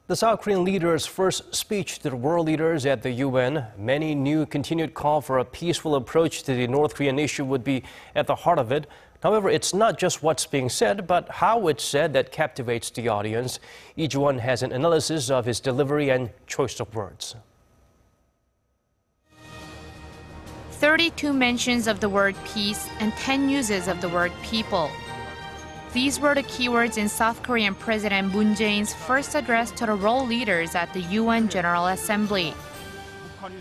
The South Korean leader's first speech to the world leaders at the UN, many knew continued call for a peaceful approach to the North Korean issue would be at the heart of it. However, it's not just what's being said, but how it's said that captivates the audience. Each one has an analysis of his delivery and choice of words. 32 mentions of the word peace and 10 uses of the word people. These were the keywords in South Korean President Moon Jae-in's first address to the world leaders at the UN General Assembly.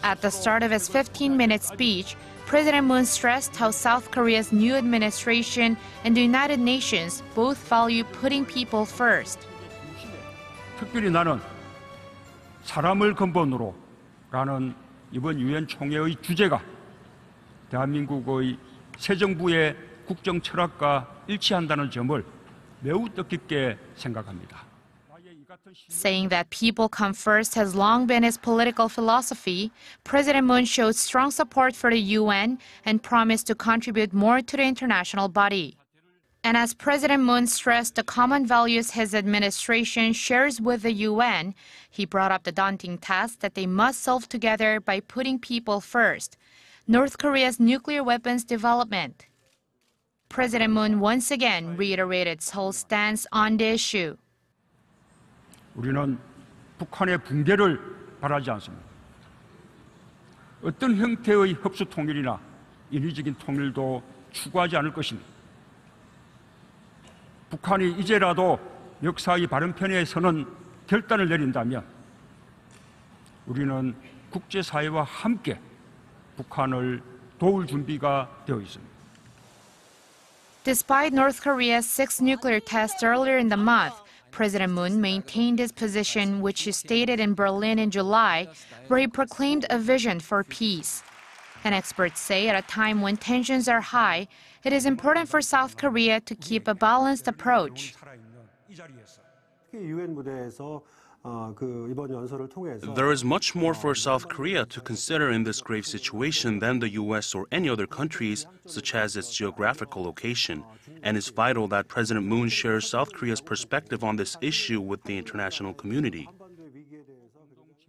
At the start of his 15-minute speech, President Moon stressed how South Korea's new administration and the United Nations both value putting people first. 특별히 나는 사람을 근본으로라는 이번 유엔총회의 주제가 대한민국의 새 정부의 국정 철학과 일치한다는 점을 매우 뜻깊게 생각합니다. Saying that people come first has long been his political philosophy, President Moon showed strong support for the UN and promised to contribute more to the international body. And as President Moon stressed the common values his administration shares with the UN, he brought up the daunting task that they must solve together by putting people first: North Korea's nuclear weapons development. President Moon once again reiterated Seoul's stance on the issue. 우리는 북한의 붕괴를 바라지 않습니다. 어떤 형태의 흡수 통일이나 인위적인 통일도 추구하지 않을 것입니다. 북한이 이제라도 역사의 바른편에 서는 결단을 내린다면 우리는 국제사회와 함께 북한을 도울 준비가 되어 있습니다. Despite North Korea's 6th nuclear tests earlier in the month, President Moon maintained his position, which he stated in Berlin in July, where he proclaimed a vision for peace. And experts say at a time when tensions are high, it is important for South Korea to keep a balanced approach. There is much more for South Korea to consider in this grave situation than the U.S. or any other countries, such as its geographical location, and it's vital that President Moon shares South Korea's perspective on this issue with the international community.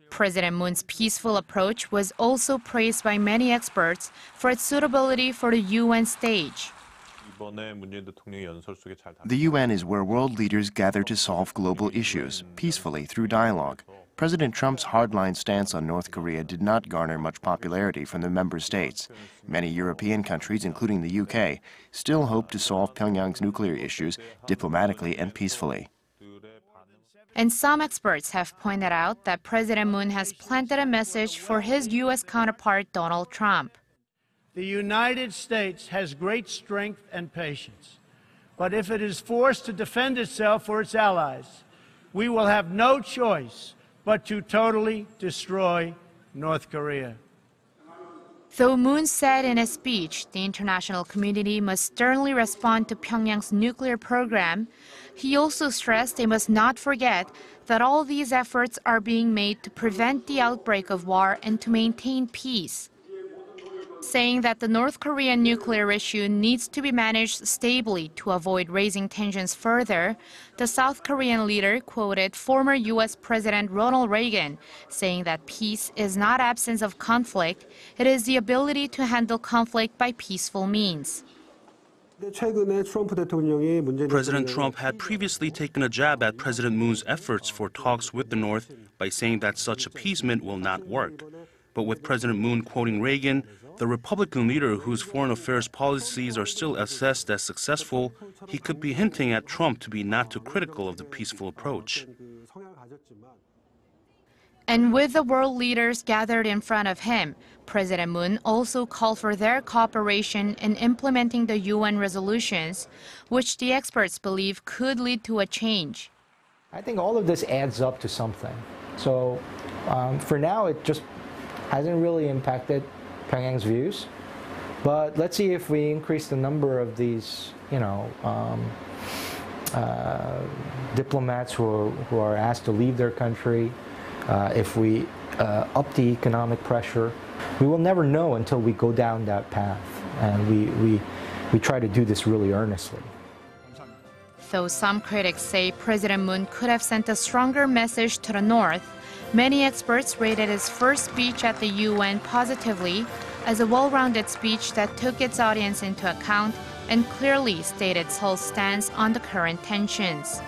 President Moon's peaceful approach was also praised by many experts for its suitability for the UN stage. The UN is where world leaders gather to solve global issues, peacefully through dialogue. President Trump's hardline stance on North Korea did not garner much popularity from the member states. Many European countries, including the UK, still hope to solve Pyongyang's nuclear issues diplomatically and peacefully. And some experts have pointed out that President Moon has planted a message for his U.S. counterpart Donald Trump. The United States has great strength and patience, but if it is forced to defend itself or its allies, we will have no choice but to totally destroy North Korea. Though Moon said in his speech the international community must sternly respond to Pyongyang's nuclear program, he also stressed they must not forget that all these efforts are being made to prevent the outbreak of war and to maintain peace. Saying that the North Korean nuclear issue needs to be managed stably to avoid raising tensions further, the South Korean leader quoted former U.S. President Ronald Reagan, saying that peace is not absence of conflict, it is the ability to handle conflict by peaceful means. President Trump had previously taken a jab at President Moon's efforts for talks with the North by saying that such appeasement will not work. But with President Moon quoting Reagan, the Republican leader whose foreign affairs policies are still assessed as successful, he could be hinting at Trump to be not too critical of the peaceful approach. And with the world leaders gathered in front of him, President Moon also called for their cooperation in implementing the UN resolutions, which the experts believe could lead to a change. I think all of this adds up to something. So for now, it just hasn't really impacted Pyongyang's views. But let's see if we increase the number of these, diplomats who are asked to leave their country, if we up the economic pressure. We will never know until we go down that path, and we try to do this really earnestly. Though some critics say President Moon could have sent a stronger message to the North, many experts rated his first speech at the UN positively as a well-rounded speech that took its audience into account and clearly stated Seoul's stance on the current tensions.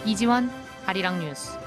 이지원, 아리랑 뉴스.